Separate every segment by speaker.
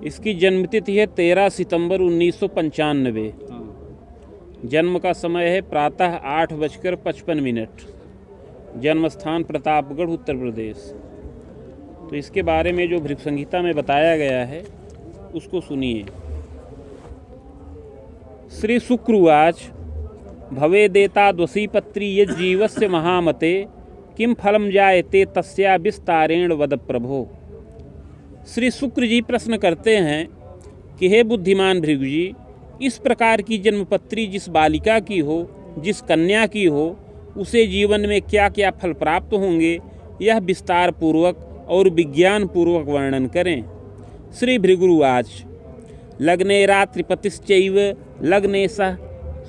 Speaker 1: इसकी जन्मतिथि है 13 सितंबर 1995। जन्म का समय है प्रातः 8:55। जन्म स्थान प्रतापगढ़, उत्तर प्रदेश। तो इसके बारे में जो भृगु संहिता में बताया गया है उसको सुनिए। श्री शुक्रवाच भवेदेताद्वसी पत्री यज्जीवस्य महामते किम फलम जायते तस्या विस्तारेण वद प्रभो। श्री शुक्र जी प्रश्न करते हैं कि हे बुद्धिमान भृगु जी, इस प्रकार की जन्मपत्री जिस बालिका की हो, जिस कन्या की हो, उसे जीवन में क्या क्या फल प्राप्त होंगे, यह विस्तार पूर्वक और विज्ञान पूर्वक वर्णन करें। श्री भृगुवाच लग्ने रात्रिपतिश्चैव लग्ने सह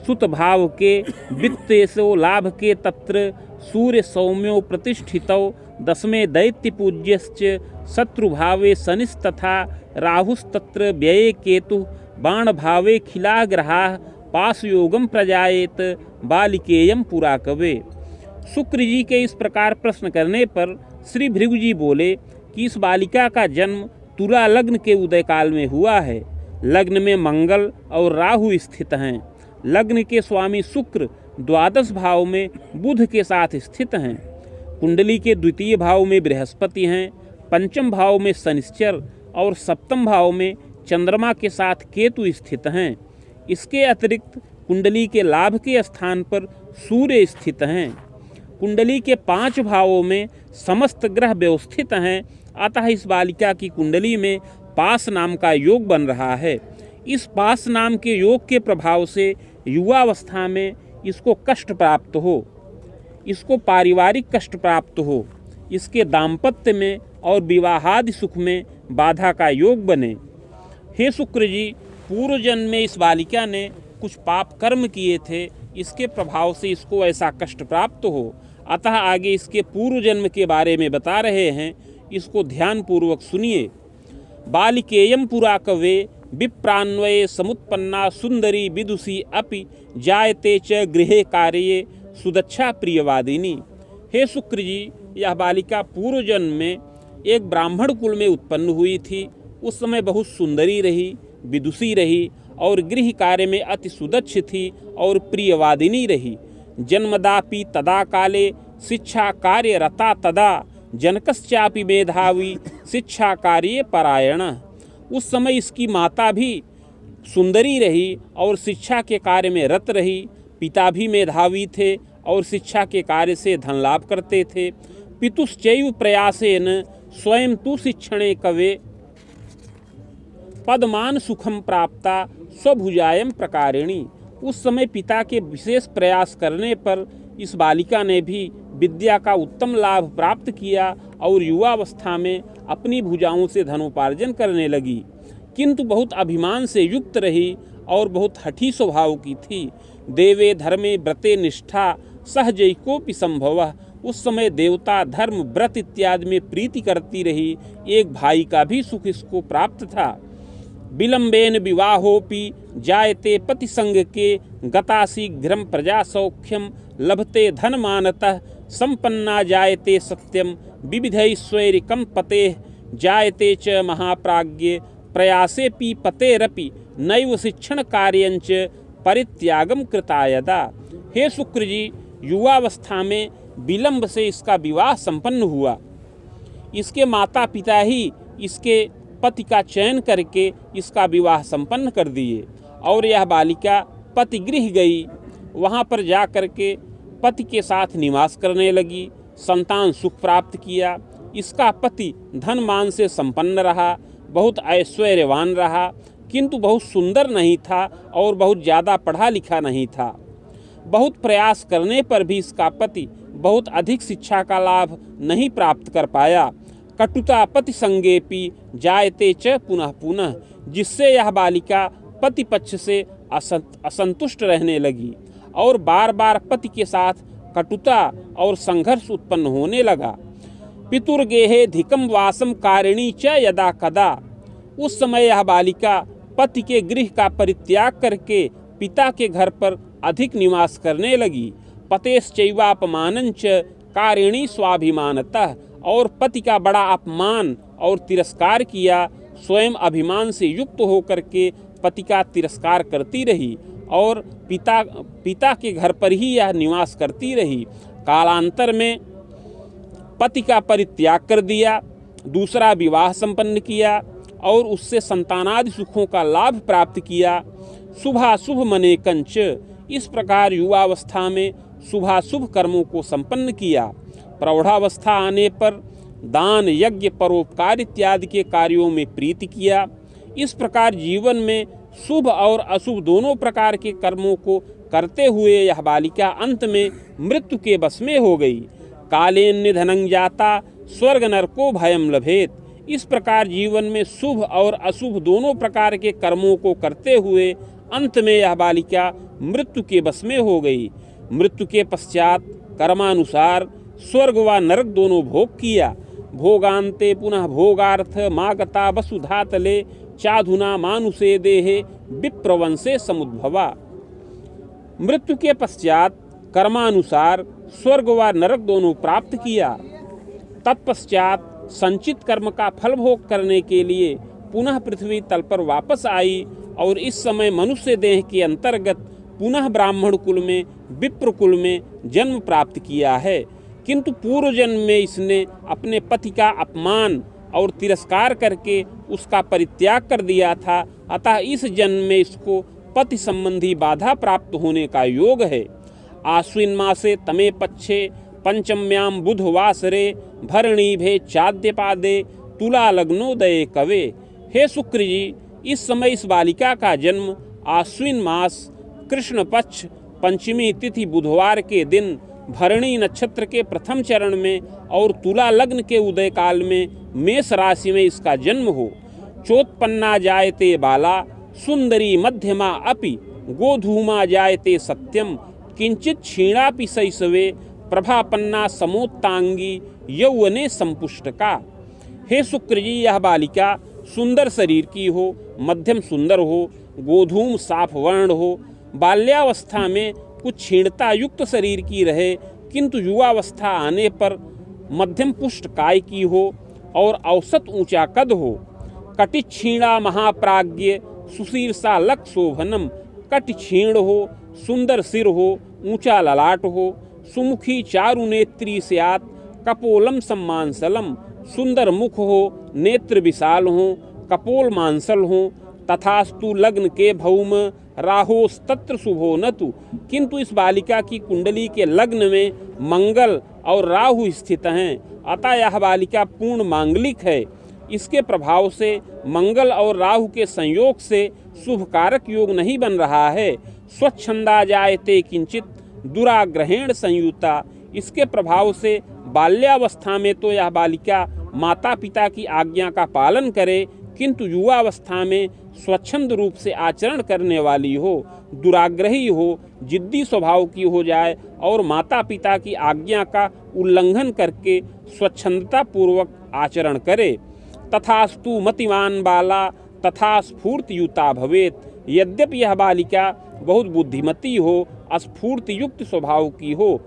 Speaker 1: सुत भाव के वित्तेशो लाभ के तत्र सूर्य सौम्यो प्रतिष्ठितौ दशमे दैत्य पूज्यश्च शत्रुभावे शनिस्तथा राहुस्तत्र व्यये केतु बाण भावे खिलाग्रहा पाशयोगम प्रजायेत बालिकेयम पुरा कवे। शुक्र जी के इस प्रकार प्रश्न करने पर श्री भृगु जी बोले कि इस बालिका का जन्म तुला लग्न के उदय काल में हुआ है। लग्न में मंगल और राहु स्थित हैं। लग्न के स्वामी शुक्र द्वादश भाव में बुध के साथ स्थित हैं। कुंडली के द्वितीय भाव में बृहस्पति हैं, पंचम भाव में शनिश्चर और सप्तम भाव में चंद्रमा के साथ केतु स्थित हैं। इसके अतिरिक्त कुंडली के लाभ के स्थान पर सूर्य स्थित हैं। कुंडली के 5 भावों में समस्त ग्रह व्यवस्थित हैं। अतः इस बालिका की कुंडली में पास नाम का योग बन रहा है। इस पास नाम के योग के प्रभाव से युवावस्था में इसको कष्ट प्राप्त हो, इसको पारिवारिक कष्ट प्राप्त हो, इसके दाम्पत्य में और विवाहादि सुख में बाधा का योग बने। हे शुक्र जी, पूर्व जन्म में इस बालिका ने कुछ पाप कर्म किए थे, इसके प्रभाव से इसको ऐसा कष्ट प्राप्त हो। अतः आगे इसके पूर्व जन्म के बारे में बता रहे हैं, इसको ध्यान पूर्वक सुनिए। बालिकेयम पुरा कवे विप्रान्वये समुत्पन्ना सुंदरी विदुषी अपि जायते च गृहे कार्ये सुदक्षा प्रियवादिनी। हे शुक्र जी, यह बालिका पूर्व जन्म में एक ब्राह्मण कुल में उत्पन्न हुई थी। उस समय बहुत सुंदरी रही, विदुषी रही और गृह कार्य में अति सुदक्ष थी और प्रियवादिनी रही। जन्मदापि तदा काले शिक्षा कार्य रता तदा जनकश्चापि मेधावी शिक्षा कार्य परायण। उस समय इसकी माता भी सुंदरी रही और शिक्षा के कार्य में रत रही। पिता भी मेधावी थे और शिक्षा के कार्य से धन लाभ करते थे। पितुश्चैव प्रयासेन स्वयं तु शिक्षणे कवे पदमान सुखम प्राप्ता स्वभुजायम प्रकारिणी। उस समय पिता के विशेष प्रयास करने पर इस बालिका ने भी विद्या का उत्तम लाभ प्राप्त किया और युवावस्था में अपनी भुजाओं से धनोपार्जन करने लगी, किंतु बहुत अभिमान से युक्त रही और बहुत हठी स्वभाव की थी। देवे धर्मे व्रते निष्ठा सहजैकोपि संभवः। उस समय देवता, धर्म, व्रत इत्यादि में प्रीति करती रही। एक भाई का भी सुख इसको प्राप्त था। विलंबेन विवाहोपि जायते पति संग के गता शीघ्रम प्रजा सौख्यम लभते धनमानतः संपन्ना जायते सत्यम विविधैश्वर्यकं पतेः जायते च महाप्राज्ञे प्रयासेपि पतेरपि नैव शिक्षण कार्यंच परित्यागम कृतायदा। हे शुक्र जी, युवावस्था में विलंब से इसका विवाह संपन्न हुआ। इसके माता पिता ही इसके पति का चयन करके इसका विवाह संपन्न कर दिए और यह बालिका पति गृह गई। वहाँ पर जा करके पति के साथ निवास करने लगी। संतान सुख प्राप्त किया। इसका पति धन मान से संपन्न रहा, बहुत ऐश्वर्यवान रहा, किंतु बहुत सुंदर नहीं था और बहुत ज़्यादा पढ़ा लिखा नहीं था। बहुत प्रयास करने पर भी इसका पति बहुत अधिक शिक्षा का लाभ नहीं प्राप्त कर पाया। कटुता पति संगेपि जायते च पुनः पुनः, जिससे यह बालिका पति पक्ष से असंतुष्ट रहने लगी और बार बार पति के साथ कटुता और संघर्ष उत्पन्न होने लगा। पितुर्गेहे धिकम वासम कारिणी च यदा कदा। उस समय यह बालिका पति के गृह का परित्याग करके पिता के घर पर अधिक निवास करने लगी। पतेश्चैवापमानंच कारिणी स्वाभिमानतः, और पति का बड़ा अपमान और तिरस्कार किया स्वयं अभिमान से युक्त होकर के पति का तिरस्कार करती रही और पिता के घर पर ही यह निवास करती रही। कालांतर में पति का परित्याग कर दिया, दूसरा विवाह संपन्न किया और उससे संतानादि सुखों का लाभ प्राप्त किया। शुभाशुभ मने कंच, इस प्रकार युवावस्था में शुभाशुभ कर्मों को संपन्न किया। प्रौढ़ावस्था आने पर दान, यज्ञ, परोपकार इत्यादि के कार्यों में प्रीति किया। इस प्रकार जीवन में शुभ और अशुभ दोनों प्रकार के कर्मों को करते हुए यह बालिका अंत में मृत्यु के वश में हो गई। कालेन निधनं जाता स्वर्ग नरको भयम लभेत, इस प्रकार जीवन में शुभ और अशुभ दोनों प्रकार के कर्मों को करते हुए अंत में यह बालिका मृत्यु के वश में हो गई। मृत्यु के पश्चात कर्मानुसार स्वर्ग व नरक दोनों भोग किया। भोगांते पुनः भोगार्थ मागता वसुधा तले चाधुना मानुषे देहे विप्रवंशे समुद्भवा। मृत्यु के पश्चात कर्मानुसार स्वर्ग व नरक दोनों प्राप्त किया। तत्पश्चात संचित कर्म का फल भोग करने के लिए पुनः पृथ्वी तल पर वापस आई और इस समय मनुष्य देह के अंतर्गत पुनः ब्राह्मण कुल में, विप्र कुल में जन्म प्राप्त किया है। किंतु पूर्व जन्म में इसने अपने पति का अपमान और तिरस्कार करके उसका परित्याग कर दिया था, अतः इस जन्म में इसको पति संबंधी बाधा प्राप्त होने का योग है। आश्विन मासे तमे पक्षे पंचम्याम बुधवासरे भरणी भे चाद्यपादे तुला लग्नोदये कवे। हे शुक्र जी, इस समय इस बालिका का जन्म आश्विन मास कृष्ण पक्ष पंचमी तिथि बुधवार के दिन भरणी नक्षत्र के प्रथम चरण में और तुला लग्न के उदय काल में मेष राशि में इसका जन्म हो। चोत्पन्ना जायते बाला सुंदरी मध्यमा अपि गोधूमा जायते सत्यम किंचित क्षीणापि शैशवे प्रभापन्ना समोत्तांगी यौवने संपुष्टका। हे शुक्र जी, यह बालिका सुंदर शरीर की हो, मध्यम सुंदर हो, गोधूम साफ वर्ण हो, बाल्यावस्था में कुछ क्षीणता युक्त शरीर की रहे, किंतु युवावस्था आने पर मध्यम पुष्ट काय की हो और औसत ऊंचा कद हो। कटि क्षीणा महाप्राज्ञ सुशीर्षा लक शोभनम, कटि क्षीण हो, सुंदर सिर हो, ऊंचा ललाट हो, सुमुखी चारु नेत्री स्यात् कपोलम सम्मांसलम, सुंदर मुख हो, नेत्र विशाल हो, कपोल मांसल हो। तथास्तु लग्न के भौम राहोस्तत्र शुभो नतु, किंतु इस बालिका की कुंडली के लग्न में मंगल और राहु स्थित हैं, अतः यह बालिका पूर्ण मांगलिक है। इसके प्रभाव से मंगल और राहु के संयोग से शुभ कारक योग नहीं बन रहा है। स्वच्छंदा जायते किंचित दुराग्रहेण संयुता, इसके प्रभाव से बाल्यावस्था में तो यह बालिका माता पिता की आज्ञा का पालन करे, किंतु युवावस्था में स्वच्छंद रूप से आचरण करने वाली हो, दुराग्रही हो, जिद्दी स्वभाव की हो जाए और माता पिता की आज्ञा का उल्लंघन करके स्वच्छंदता पूर्वक आचरण करे। तथास्तु मतिमान बाला तथा स्फूर्तियुता भवेत, यद्यपि यह बालिका बहुत बुद्धिमती हो, स्फूर्ति युक्त स्वभाव की हो,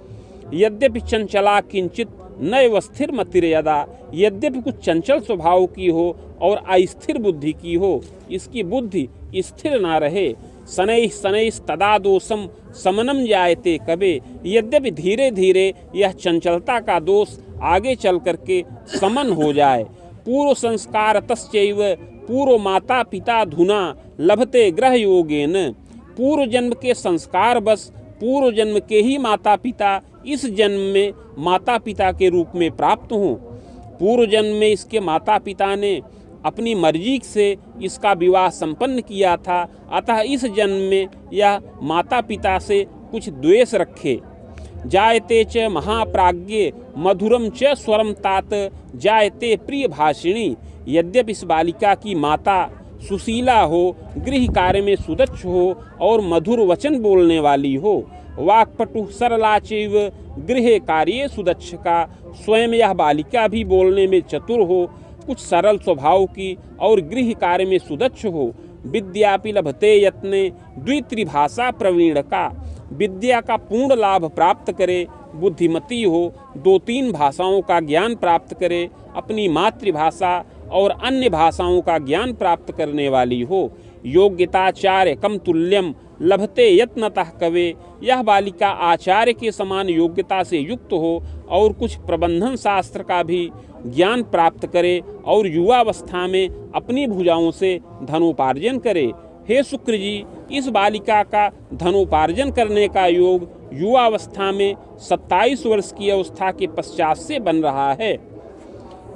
Speaker 1: यद्यपि चंचला किंचित नैव स्थिर मतिर्यदा, यद्यपि कुछ चंचल स्वभाव की हो और अस्थिर बुद्धि की हो, इसकी बुद्धि स्थिर ना रहे। शनैः शनैः तदा दोषम समनम जायते कबे, यद्यपि धीरे धीरे यह चंचलता का दोष आगे चल करके समन हो जाए। पूर्व संस्कार तस्चैव पूर्व माता पिता धुना लभते ग्रह योगेन, पूर्व जन्म के संस्कार बस पूर्व जन्म के ही माता पिता इस जन्म में माता पिता के रूप में प्राप्त हों। पूर्व जन्म में इसके माता पिता ने अपनी मर्जी से इसका विवाह संपन्न किया था, अतः इस जन्म में यह माता पिता से कुछ द्वेष रखे। जायते च महाप्राज्ञे मधुरम च स्वरम तात जायते प्रिय भाषिणी, यद्यपि इस बालिका की माता सुशीला हो, गृह कार्य में सुदक्ष हो और मधुर वचन बोलने वाली हो। वाक्पटु सरलाचैव गृह कार्ये सुदक्षका, स्वयं यह बालिका भी बोलने में चतुर हो, कुछ सरल स्वभाव की और गृह कार्य में सुदक्ष हो। विद्यापि लभते यत्ने द्वित्रिभाषा प्रवीण का, विद्या का पूर्ण लाभ प्राप्त करे, बुद्धिमती हो, 2-3 भाषाओं का ज्ञान प्राप्त करे, अपनी मातृभाषा और अन्य भाषाओं का ज्ञान प्राप्त करने वाली हो। योग्यताचार्य कम तुल्यम लभते यत्नतः कवे, यह बालिका आचार्य के समान योग्यता से युक्त हो और कुछ प्रबंधन शास्त्र का भी ज्ञान प्राप्त करे और युवावस्था में अपनी भुजाओं से धनोपार्जन करे। हे शुक्र जी, इस बालिका का धनोपार्जन करने का योग युवावस्था में 27 वर्ष की अवस्था के पश्चात से बन रहा है।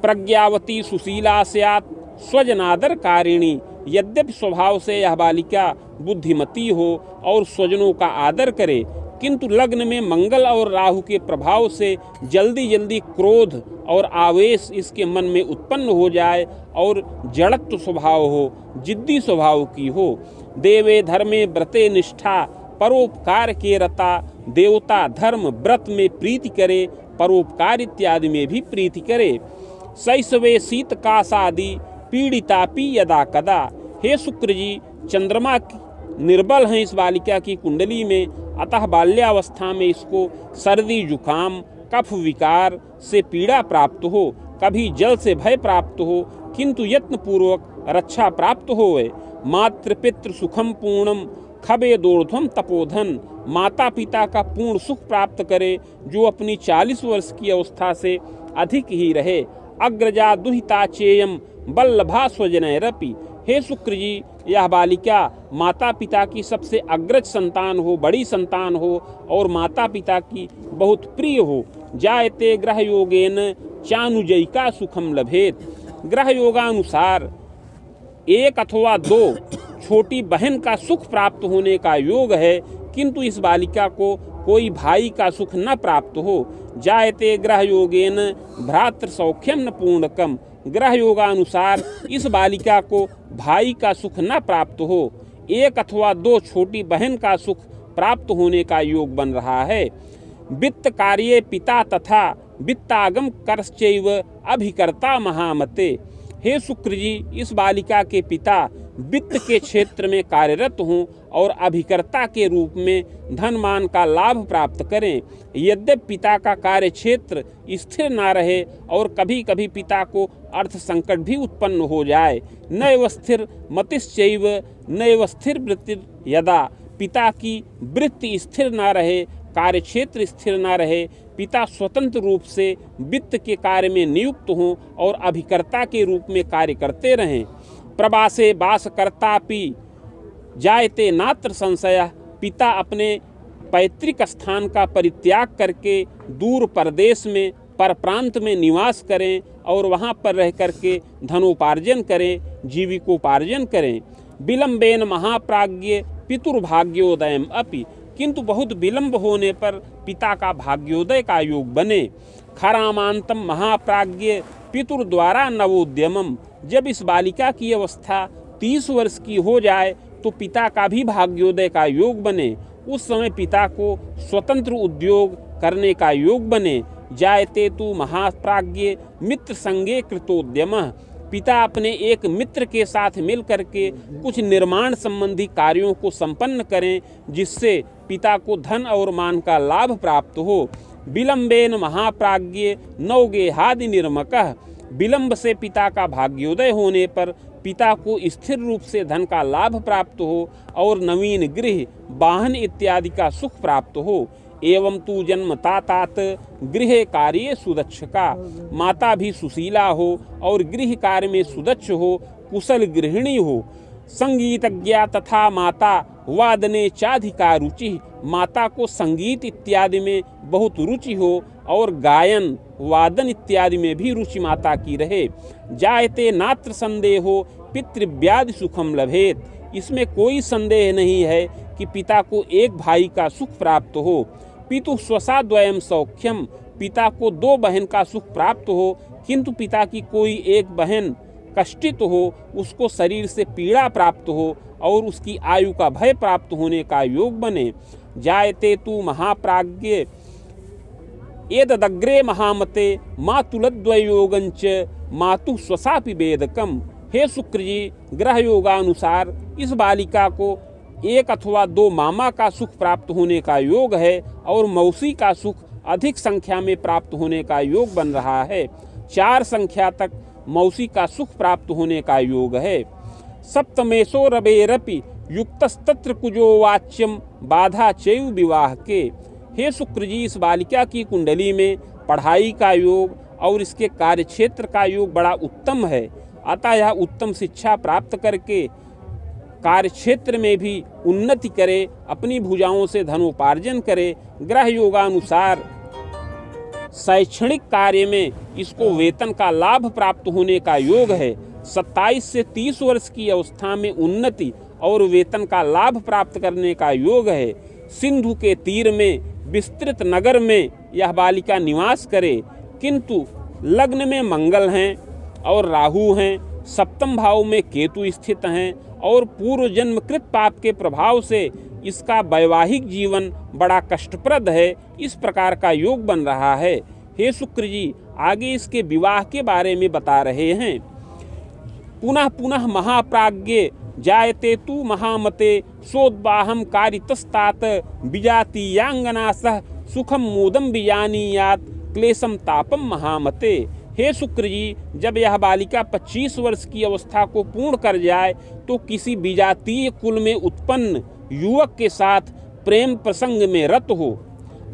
Speaker 1: प्रज्ञावती सुशीला स्यात् स्वजनादर कारिणी, यद्यपि स्वभाव से यह बालिका बुद्धिमती हो और स्वजनों का आदर करे, किंतु लग्न में मंगल और राहु के प्रभाव से जल्दी जल्दी क्रोध और आवेश इसके मन में उत्पन्न हो जाए और जड़त्व स्वभाव हो, जिद्दी स्वभाव की हो। देवे धर्मे व्रते निष्ठा, परोपकार के रता, देवता धर्म व्रत में प्रीति करे, परोपकार इत्यादि में भी प्रीति करे। शैशवे शीत कासादि पीड़ितापि यदा कदा, हे शुक्र जी, चंद्रमा निर्बल हैं इस बालिका की कुंडली में, अतः बाल्यावस्था में इसको सर्दी जुकाम कफ विकार से पीड़ा प्राप्त हो, कभी जल से भय प्राप्त हो, किंतु यत्न पूर्वक रक्षा प्राप्त होवे। मातृपितृ सुखम पूर्णम खबेदोर्ध्वम तपोधन, माता पिता का पूर्ण सुख प्राप्त करे जो अपनी 40 वर्ष की अवस्था से अधिक ही रहे। अग्रजा दुहिता चेयम बल्लभा स्वजनैरपि, हे शुक्र जी, यह बालिका माता पिता की सबसे अग्रज संतान हो, बड़ी संतान हो और माता पिता की बहुत प्रिय हो। जायते ग्रह योगेन चानुजयिका सुखम लभेत, ग्रह योगानुसार 1 अथवा 2 छोटी बहन का सुख प्राप्त होने का योग है, किंतु इस बालिका को कोई भाई का सुख न प्राप्त हो। जायते ग्रह योगेन भ्रातृ सौख्यम न पूर्णकम, ग्रह योगानुसार इस बालिका को भाई का सुख न प्राप्त हो। 1 अथवा 2 छोटी बहन का सुख प्राप्त होने का योग बन रहा है। वित्त कार्ये पिता तथा वित्तागम करश्चैव अभिकर्ता महामते, हे शुक्र जी, इस बालिका के पिता वित्त के क्षेत्र में कार्यरत हों और अभिकर्ता के रूप में धनमान का लाभ प्राप्त करें। यद्यपि पिता का कार्य क्षेत्र स्थिर न रहे और कभी कभी पिता को अर्थ संकट भी उत्पन्न हो जाए। नैव स्थिर मतिश्चैव नैव स्थिर वृत्ति, यदा पिता की वृत्ति स्थिर न रहे, कार्य क्षेत्र स्थिर न रहे, पिता स्वतंत्र रूप से वित्त के कार्य में नियुक्त हों और अभिकर्ता के रूप में कार्य करते रहें। प्रवासे वास कर्तापि जायते नात्र संशय, पिता अपने पैतृक स्थान का परित्याग करके दूर परदेश में परप्रांत में निवास करें और वहाँ पर रह करके धनोपार्जन करें, जीविकोपार्जन करें। विलंबेन महाप्राज्ञ पितुर्भाग्योदयम अपि, किंतु बहुत विलंब होने पर पिता का भाग्योदय का योग बने। खरामांतम महाप्राज्ञ पितुर द्वारा नवोद्यमम, जब इस बालिका की अवस्था 30 वर्ष की हो जाए तो पिता का भी भाग्योदय का योग बने। उस समय पिता को स्वतंत्र उद्योग करने का योग बने। जायते तु महाप्राज्ञ मित्र संगे कृतोद्यमः, पिता अपने एक मित्र के साथ मिल करके कुछ निर्माण संबंधी कार्यों को संपन्न करें जिससे पिता को धन और मान का लाभ प्राप्त हो। विलंबेन महाप्राज्ञ नवगेहादि निर्मकः, विलंब से पिता का भाग्योदय होने पर पिता को स्थिर रूप से धन का लाभ प्राप्त हो और नवीन गृह वाहन इत्यादि का सुख प्राप्त हो। एवं तू जन्मता तात गृह कार्य सुदक्षका, माता भी सुशीला हो और गृह कार्य में सुदक्ष हो, कुशल गृहिणी हो। संगीतज्ञा तथा माता वादने चाधिका रुचि, माता को संगीत इत्यादि में बहुत रुचि हो और गायन वादन इत्यादि में भी रुचि माता की रहे। जायते नात्र संदेहो पितृव्याधि सुखम लभेत, इसमें कोई संदेह नहीं है कि पिता को एक भाई का सुख प्राप्त हो। पितु स्वसाद्वयम सौख्यम, पिता को 2 बहन का सुख प्राप्त हो, किंतु पिता की कोई एक बहन कष्टित हो, उसको शरीर से पीड़ा प्राप्त हो और उसकी आयु का भय प्राप्त होने का योग बने। जायते तु महाप्राज्ञ एतदग्रे महामते मातुलद्वयोगंच मातु स्वसापि वेदकम, हे शुक्र जी, ग्रह योगानुसार इस बालिका को 1 अथवा 2 मामा का सुख प्राप्त होने का योग है और मौसी का सुख अधिक संख्या में प्राप्त होने का योग बन रहा है। 4 संख्या तक मौसी का सुख प्राप्त होने का योग है। सप्तमेशो रवेरपि युक्तस्तत्र कुजो वाच्यम बाधा चैव विवाह के। हे शुक्र जी, इस बालिका की कुंडली में पढ़ाई का योग और इसके कार्यक्षेत्र का योग बड़ा उत्तम है। अतः यह उत्तम शिक्षा प्राप्त करके कार्यक्षेत्र में भी उन्नति करे, अपनी भुजाओं से धनोपार्जन करे। ग्रह योगानुसार शैक्षणिक कार्य में इसको वेतन का लाभ प्राप्त होने का योग है। 27 से 30 वर्ष की अवस्था में उन्नति और वेतन का लाभ प्राप्त करने का योग है। सिंधु के तीर में विस्तृत नगर में यह बालिका निवास करे, किंतु लग्न में मंगल हैं और राहु हैं, सप्तम भाव में केतु स्थित हैं और पूर्व जन्मकृत पाप के प्रभाव से इसका वैवाहिक जीवन बड़ा कष्टप्रद है। इस प्रकार का योग बन रहा है। हे शुक्र जी, आगे इसके विवाह के बारे में बता रहे हैं। पुनः पुनः महाप्राज्ञे जायते तु महामते सोद्वाहम कारितस्तात विजातीयांगना सह सुखम मोदम बीजानीयात क्लेशम तापम महामते। हे शुक्र जी, जब यह बालिका 25 वर्ष की अवस्था को पूर्ण कर जाए तो किसी विजातीय कुल में उत्पन्न युवक के साथ प्रेम प्रसंग में रत हो,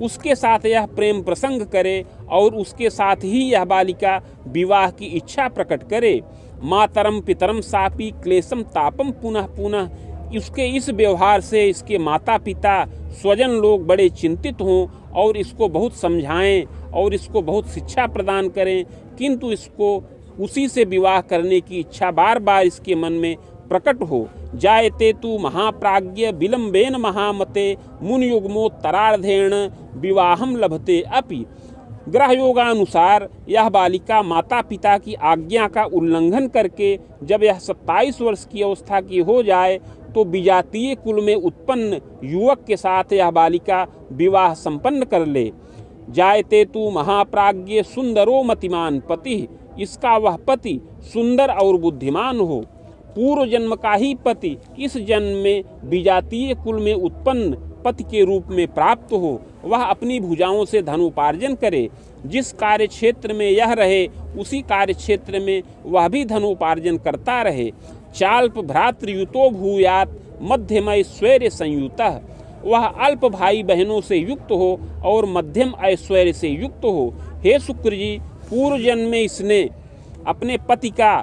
Speaker 1: उसके साथ यह प्रेम प्रसंग करे और उसके साथ ही यह बालिका विवाह की इच्छा प्रकट करे। मातरम पितरम सापी क्लेशम तापम पुनः पुनः। इसके इस व्यवहार से इसके माता पिता स्वजन लोग बड़े चिंतित हों और इसको बहुत समझाएं और इसको बहुत शिक्षा प्रदान करें, किंतु इसको उसी से विवाह करने की इच्छा बार बार इसके मन में प्रकट हो। जायते तु महाप्राज्ञ विलंबेन महामते मुनियुग्मोत्तरार्धेण विवाहम लभते अपि। ग्रह योगानुसार यह बालिका माता पिता की आज्ञा का उल्लंघन करके जब यह 27 वर्ष की अवस्था की हो जाए तो विजातीय कुल में उत्पन्न युवक के साथ यह बालिका विवाह संपन्न कर ले। जायते तु महाप्राज्ञ सुंदरो मतिमान पति। इसका वह पति सुंदर और बुद्धिमान हो। पूर्व जन्म का ही पति इस जन्म में विजातीय कुल में उत्पन्न पति के रूप में प्राप्त हो। वह अपनी भुजाओं से धनोपार्जन करे। जिस कार्य क्षेत्र में यह रहे उसी कार्य क्षेत्र में वह भी धनोपार्जन करता रहे। चाल्प भ्रातृयुतो भूयात मध्यम ऐश्वर्य संयुतः। वह अल्प भाई बहनों से युक्त हो और मध्यम ऐश्वर्य से युक्त हो। हे शुक्र जी, पूर्व जन्म में इसने अपने पति का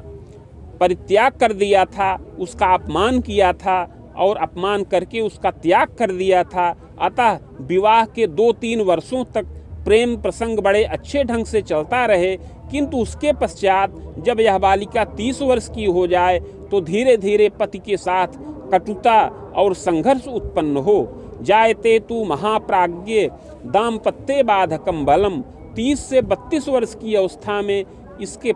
Speaker 1: परित्याग कर दिया था, उसका अपमान किया था और अपमान करके उसका त्याग कर दिया था। अतः विवाह के 2-3 वर्षों तक प्रेम प्रसंग बड़े अच्छे ढंग से चलता रहे, किंतु उसके पश्चात जब यह बालिका 30 वर्ष की हो जाए तो धीरे धीरे पति के साथ कटुता और संघर्ष उत्पन्न हो। जायते तु महाप्राज्ञ दाम्पत्ये बाधकम बलम। 30 से 32 वर्ष की अवस्था में इसके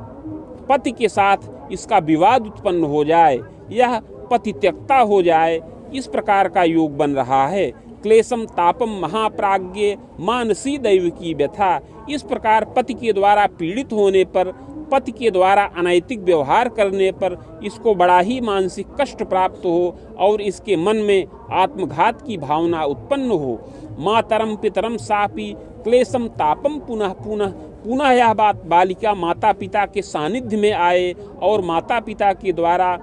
Speaker 1: पति के साथ इसका विवाद उत्पन्न हो जाए, यह पति त्यक्ता हो जाए, इस प्रकार का योग बन रहा है। क्लेशम तापम महाप्राज्ञ मानसी दैव की व्यथा। इस प्रकार पति के द्वारा पीड़ित होने पर, पति के द्वारा अनैतिक व्यवहार करने पर इसको बड़ा ही मानसिक कष्ट प्राप्त हो और इसके मन में आत्मघात की भावना उत्पन्न हो। मातरम पितरम सापी क्लेशम तापम पुनः पुनः। पुनः यह बात बालिका माता पिता के सानिध्य में आए और माता पिता के द्वारा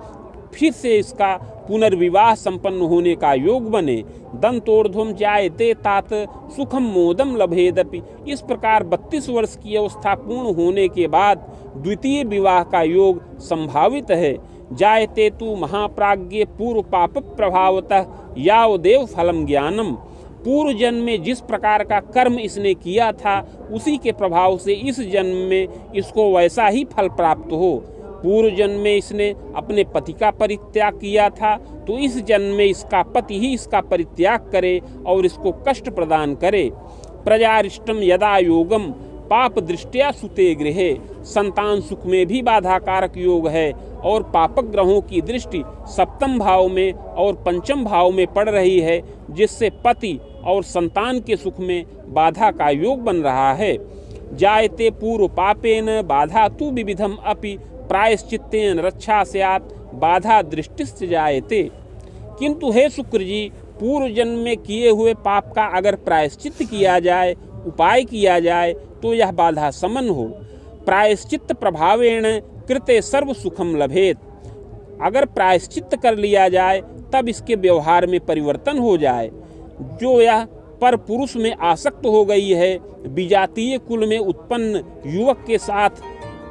Speaker 1: फिर से इसका पुनर्विवाह संपन्न होने का योग बने। दंतोर्ध्वम जायते तात सुखम मोदम लभेदपि। इस प्रकार 32 वर्ष की अवस्था पूर्ण होने के बाद द्वितीय विवाह का योग संभावित है। जायते तु महाप्राज्ञ पूर्व पाप प्रभावतः यावदेव फलम ज्ञानम। पूर्व जन्म में जिस प्रकार का कर्म इसने किया था उसी के प्रभाव से इस जन्म में इसको वैसा ही फल प्राप्त हो। पूर्व जन्म में इसने अपने पति का परित्याग किया था तो इस जन्म में इसका पति ही इसका परित्याग करे और इसको कष्ट प्रदान करे। प्रजारिष्टम यदा योगम पाप दृष्टिया सुते गृहे। संतान सुख में भी बाधाकारक योग है और पापक ग्रहों की दृष्टि सप्तम भाव में और पंचम भाव में पड़ रही है, जिससे पति और संतान के सुख में बाधा का योग बन रहा है। जायते पूर्व पापेन बाधा तु विविधम अपि प्रायश्चित्तेन रक्षा स्यात् बाधा दृष्टिश्च जायते। किंतु हे शुक्र जी, पूर्व जन्म में किए हुए पाप का अगर प्रायश्चित्त किया जाए, उपाय किया जाए तो यह बाधा समन हो। प्रायश्चित्त प्रभावेण कृते सर्व सुखम लभेत। अगर प्रायश्चित्त कर लिया जाए तब इसके व्यवहार में परिवर्तन हो जाए। जो यह पर पुरुष में आसक्त हो गई है, विजातीय कुल में उत्पन्न युवक के साथ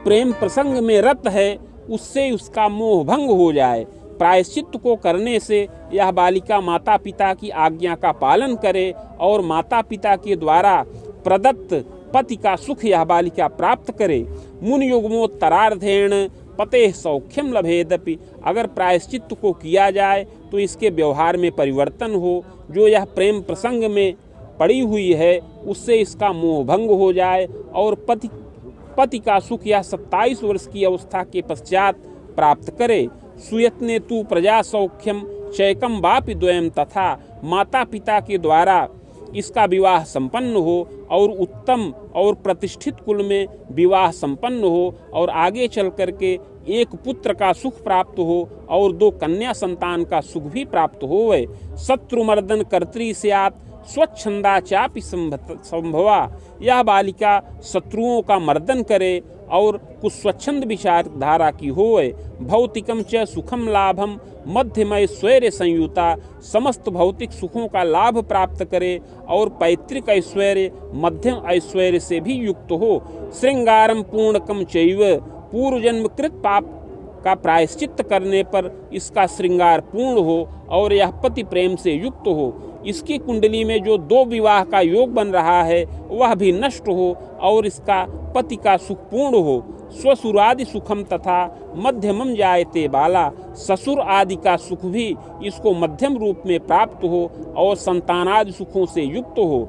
Speaker 1: प्रेम प्रसंग में रत है, उससे उसका मोह भंग हो जाए। प्रायश्चित्त को करने से यह बालिका माता पिता की आज्ञा का पालन करे और माता पिता के द्वारा प्रदत्त पति का सुख यह बालिका प्राप्त करे। मुन युग्मोत्तरार्धेण पते सौख्यम लभेदपि। अगर प्रायश्चित्त को किया जाए तो इसके व्यवहार में परिवर्तन हो, जो यह प्रेम प्रसंग में पड़ी हुई है उससे इसका मोह भंग हो जाए और पति का सुख यह 27 वर्ष की अवस्था के पश्चात प्राप्त करे। सुयत्ने तु प्रजा सौख्यम चैकम वापि द्वयम, तथा माता पिता के द्वारा इसका विवाह संपन्न हो और उत्तम और प्रतिष्ठित कुल में विवाह संपन्न हो और आगे चल करके एक पुत्र का सुख प्राप्त हो और 2 कन्या संतान का सुख भी प्राप्त होवे। शत्रुमर्दन कर्त्री स्यात् स्वच्छंदा चापि संभवा। यह बालिका शत्रुओं का मर्दन करे और कुछ स्वच्छंद विचारधारा की होवे। भौतिकम च सुखम लाभम मध्यम ऐश्वर्य संयुता। समस्त भौतिक सुखों का लाभ प्राप्त करे और पैतृक ऐश्वर्य मध्यम ऐश्वर्य से भी युक्त हो। श्रृंगारम पूर्णकम चैव। पूर्व जन्म कृत पाप का प्रायश्चित्त करने पर इसका श्रृंगार पूर्ण हो और यह पति प्रेम से युक्त हो। इसकी कुंडली में जो 2 विवाह का योग बन रहा है वह भी नष्ट हो और इसका पति का सुख पूर्ण हो। स्वसुरादि सुखम तथा मध्यमम जायते बाला। ससुर आदि का सुख भी इसको मध्यम रूप में प्राप्त हो और संतानादि सुखों से युक्त हो।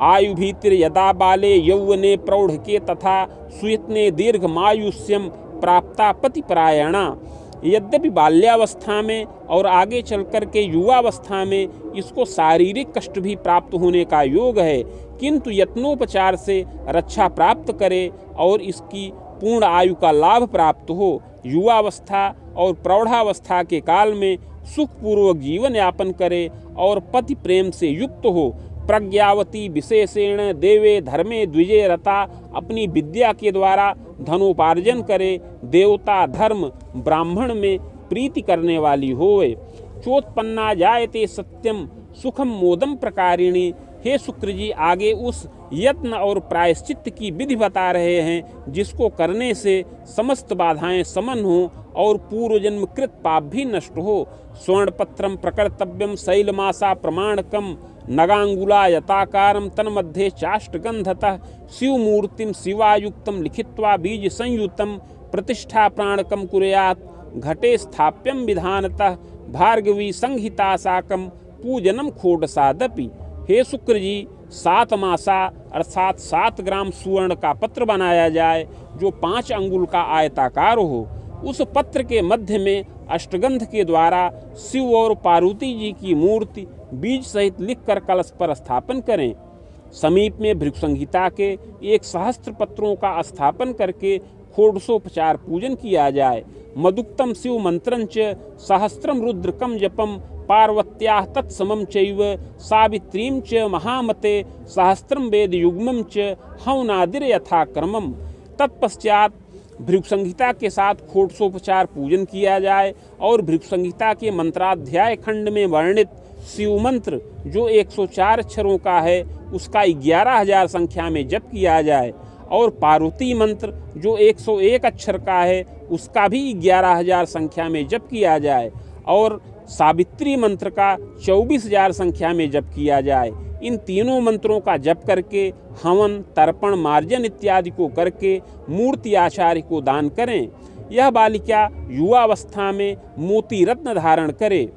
Speaker 1: आयु भीतिर यदा बाले यौवने प्रौढ़ के तथा सुयत्ने दीर्घ मायुष्यम प्राप्ता पतिपरायणा। यद्यपि बाल्यावस्था में और आगे चलकर के युवावस्था में इसको शारीरिक कष्ट भी प्राप्त होने का योग है, किंतु यत्नोपचार से रक्षा प्राप्त करे और इसकी पूर्ण आयु का लाभ प्राप्त हो। युवावस्था और प्रौढ़ावस्था के काल में सुखपूर्वक जीवन यापन करे और पति प्रेम से युक्त हो। प्रज्ञावती विशेषेण देवे धर्मे द्विजे रता। अपनी विद्या के द्वारा धनोपार्जन करे, देवता धर्म ब्राह्मण में प्रीति करने वाली होवे। चोत्पन्ना जायते सत्यम सुखम मोदम प्रकारिणी। हे शुक्र जी, आगे उस यत्न और प्रायश्चित्त की विधि बता रहे हैं जिसको करने से समस्त बाधाएं समन हो और पूर्व जन्म कृत पाप भी नष्ट हो। स्वर्णपत्रम प्रकर्तव्यम शैलमासा प्रमाणकम नगांगुला यताकारम तन्मध्ये चाष्टगंधतः शिवमूर्तिम शिवायुक्तम लिखित्वा बीज संयुतम प्रतिष्ठा प्राणकम कुर्यात् घटे स्थाप्यम विधानतः भार्गवी संहिता साकम पूजनम खोडसादपि। हे शुक्र जी, 7 मासा अर्थात 7 ग्राम सुवर्ण का पत्र बनाया जाए जो 5 अंगुल का आयताकार हो। उस पत्र के मध्य में अष्टगंध के द्वारा शिव और पार्वती जी की मूर्ति बीज सहित लिखकर कलश पर स्थापन करें। समीप में भृगु संहिता के 1 सहस्त्र पत्रों का स्थापन करके षोडशोपचार पूजन किया जाए। मदुक्तम शिव मंत्रंच सहस्त्रम रुद्रकम जपम पार्वत्याः तत्समं चैव सावित्रीं च महामते सहस्त्रम वेद युग्मं च हवनादिर यथाक्रमम्। तत्पश्चात भृगु संहिता के साथ षोडशोपचार पूजन किया जाए और भृगु संहिता के मंत्राध्याय खंड में वर्णित शिव मंत्र जो 104 अक्षरों का है उसका 11,000 संख्या में जप किया जाए और पार्वती मंत्र जो 101 अक्षर का है उसका भी 11,000 संख्या में जप किया जाए और सावित्री मंत्र का 24,000 संख्या में जप किया जाए। इन तीनों मंत्रों का जप करके हवन, तर्पण, मार्जन इत्यादि को करके मूर्ति आचार्य को दान करें। यह बालिका युवावस्था में मोती रत्न धारण करे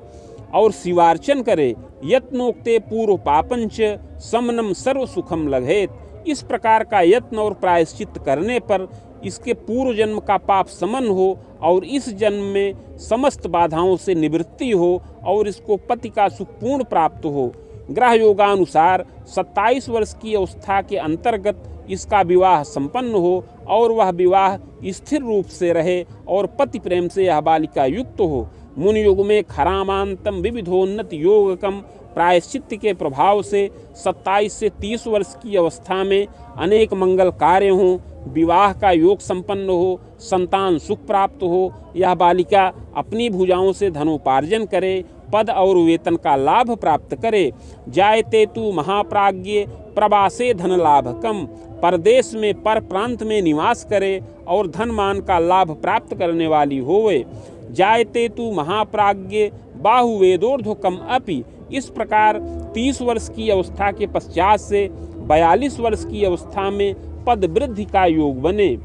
Speaker 1: और शिवार्चन करे। यत्नोक्ते पूर्व पापंच समनम सर्व सुखम लघेत। इस प्रकार का यत्न और प्रायश्चित करने पर इसके पूर्व जन्म का पाप समन हो और इस जन्म में समस्त बाधाओं से निवृत्ति हो और इसको पति का सुख पूर्ण प्राप्त हो। ग्रह योगानुसार 27 वर्ष की अवस्था के अंतर्गत इसका विवाह संपन्न हो और वह विवाह स्थिर रूप से रहे और पति प्रेम से यह बालिका युक्त हो। मुनि युग में खरामांतम विविधोन्नति योगकम प्रायश्चित्त के प्रभाव से 27 से 30 वर्ष की अवस्था में अनेक मंगल कार्य हों विवाह का योग संपन्न हो, संतान सुख प्राप्त हो, यह बालिका अपनी भुजाओं से धनोपार्जन करे, पद और वेतन का लाभ प्राप्त करे। जायते तु महाप्राज्ञे प्रवासे धन लाभकम, परदेश में पर प्रांत में निवास करे और धन मान का लाभ प्राप्त करने वाली होवे। जायते तु महाप्राज्ञे बाहुवेदोर्ध्वकम अपि, इस प्रकार 30 वर्ष की अवस्था के पश्चात से 42 वर्ष की अवस्था में पद वृद्धि का योग बने।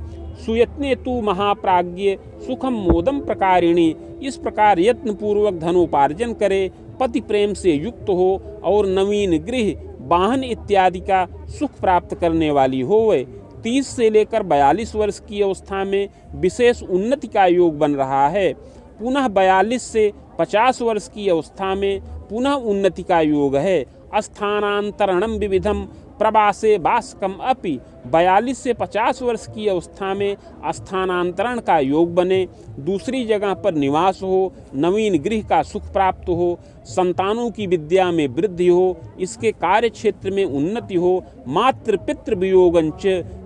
Speaker 1: सुयत्ने तु महाप्राज्ञे सुखम मोदम प्रकारिणी, इस प्रकार यत्न पूर्वक धनोपार्जन करे, पति प्रेम से युक्त हो और नवीन गृह वाहन इत्यादि का सुख प्राप्त करने वाली होवे। 30 से लेकर 42 वर्ष की अवस्था में विशेष उन्नति का योग बन रहा है। पुनः 42 से 50 वर्ष की अवस्था में पुनः उन्नति का योग है। अस्थानांतरणम विविधम प्रवासे बासकम अपि, 42 से 50 वर्ष की अवस्था में स्थानांतरण का योग बने, दूसरी जगह पर निवास हो, नवीन गृह का सुख प्राप्त हो, संतानों की विद्या में वृद्धि हो, इसके कार्य क्षेत्र में उन्नति हो, मातृ पितृ वियोगंच,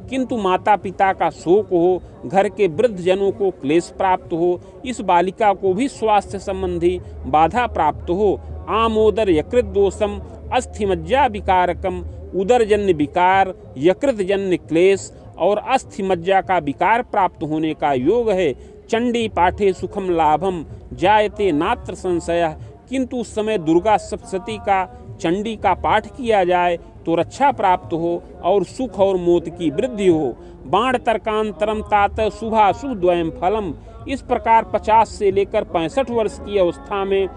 Speaker 1: किंतु माता पिता का शोक हो, घर के वृद्ध जनों को क्लेश प्राप्त हो, इस बालिका को भी स्वास्थ्य संबंधी बाधा प्राप्त हो। आमोदर यकृत दोषम अस्थिमज्जा विकारकम, उदरजन्य विकार, यकृत जन्य क्लेश और अस्थिमज्जा का विकार प्राप्त होने का योग है। चंडी पाठे सुखम लाभम जायते नात्र संशय, किंतु उस समय दुर्गा सप्तशती का चंडी का पाठ किया जाए तो रक्षा प्राप्त हो और सुख और मोत की वृद्धि हो। बाण तर्कांतरम तात शुभाशुभ द्वयम फलम, इस प्रकार 50 से लेकर 65 वर्ष की अवस्था में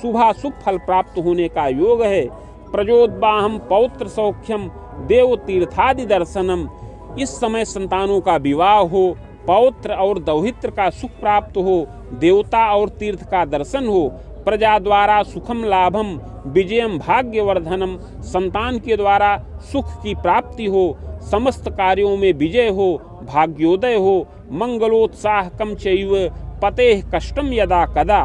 Speaker 1: शुभाशुभ फल प्राप्त होने का योग है। प्रजोद्बाहम पौत्र सौख्यम देव तीर्थादि दर्शनम, इस समय संतानों का विवाह हो, पौत्र और दौहित्र का सुख प्राप्त हो, देवता और तीर्थ का दर्शन हो। प्रजा द्वारा सुखम लाभम विजयम भाग्यवर्धनम, संतान के द्वारा सुख की प्राप्ति हो, समस्त कार्यों में विजय हो, भाग्योदय हो। मंगलोत्साह कम चैव पतेः कष्टम यदा कदा,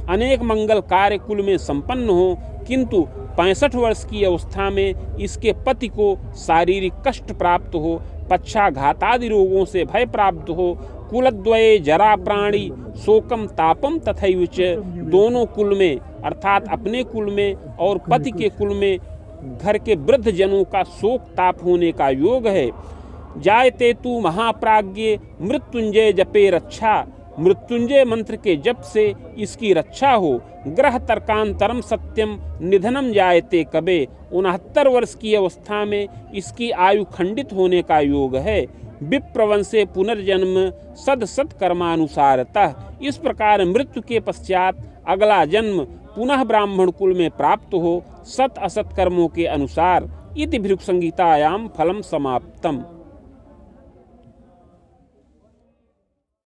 Speaker 1: अनेक मंगल कार्य कुल में संपन्न हो, किंतु 65 वर्ष की अवस्था में इसके पति को शारीरिक कष्ट प्राप्त हो, पक्षाघातादि रोगों से भय प्राप्त हो। कुलद्वये जरा प्राणी शोकम तापम तथैव च, दोनों कुल में अर्थात अपने कुल में और पति के कुल में घर के वृद्ध जनों का शोक ताप होने का योग है। जायते तु महाप्राज्ञे मृत्युंजय जपे रक्षा, मृत्युंजय मंत्र के जप से इसकी रक्षा हो। ग्रह तर्कांतरम सत्यम निधनम जायते कबे, 69 वर्ष की अवस्था में इसकी आयु खंडित होने का योग है। विप्रवंशे पुनर्जन्म सद सत कर्मानुसारतः, इस प्रकार मृत्यु के पश्चात अगला जन्म पुनः ब्राह्मण कुल में प्राप्त हो, सत असत कर्मों के अनुसार। इति भृगु संहितायां फलम समाप्तम।